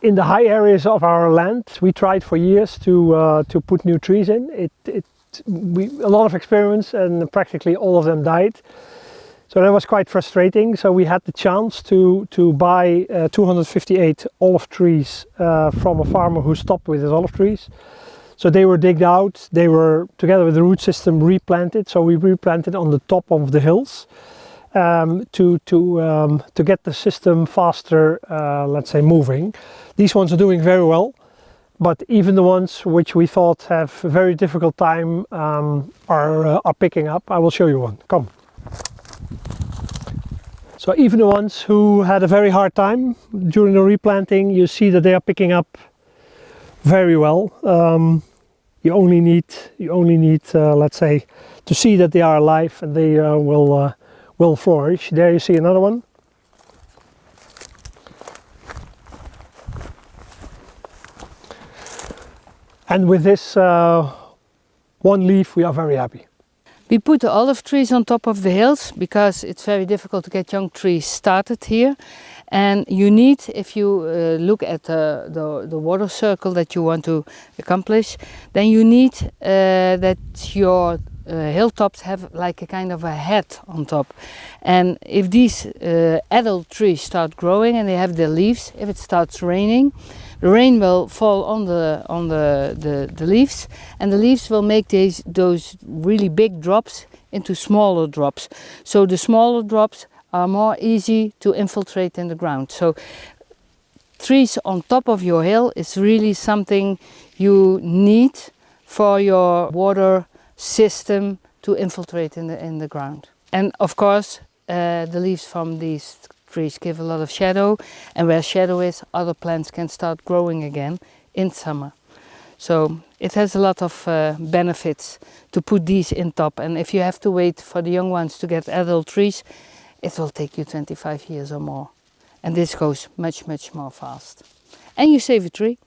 in the high areas of our land, we tried for years to put new trees in. A lot of experiments, and practically all of them died. So that was quite frustrating. So we had the chance to buy 258 olive trees from a farmer who stopped with his olive trees. So they were digged out, they were together with the root system replanted. So we replanted on the top of the hills to get the system faster, let's say, moving. These ones are doing very well, but even the ones which we thought have a very difficult time are picking up. I will show you one. Come. So even the ones who had a very hard time during the replanting, you see that they are picking up very well. You only need, let's say, to see that they are alive, and they will flourish. There you see another one. And with this one leaf, we are very happy. We put the olive trees on top of the hills because it's very difficult to get young trees started here. And you need, if you look at the water circle that you want to accomplish, then you need that your hilltops have like a kind of a head on top. And if these adult trees start growing and they have their leaves, if it starts raining, the rain will fall on the leaves, and the leaves will make those really big drops into smaller drops. So the smaller drops are more easy to infiltrate in the ground. So trees on top of your hill is really something you need for your water system to infiltrate in the ground. And of course the leaves from these trees give a lot of shadow, and where shadow is, other plants can start growing again in summer. So it has a lot of benefits to put these in top, and if you have to wait for the young ones to get adult trees, it will take you 25 years or more. And this goes much more fast. And you save a tree.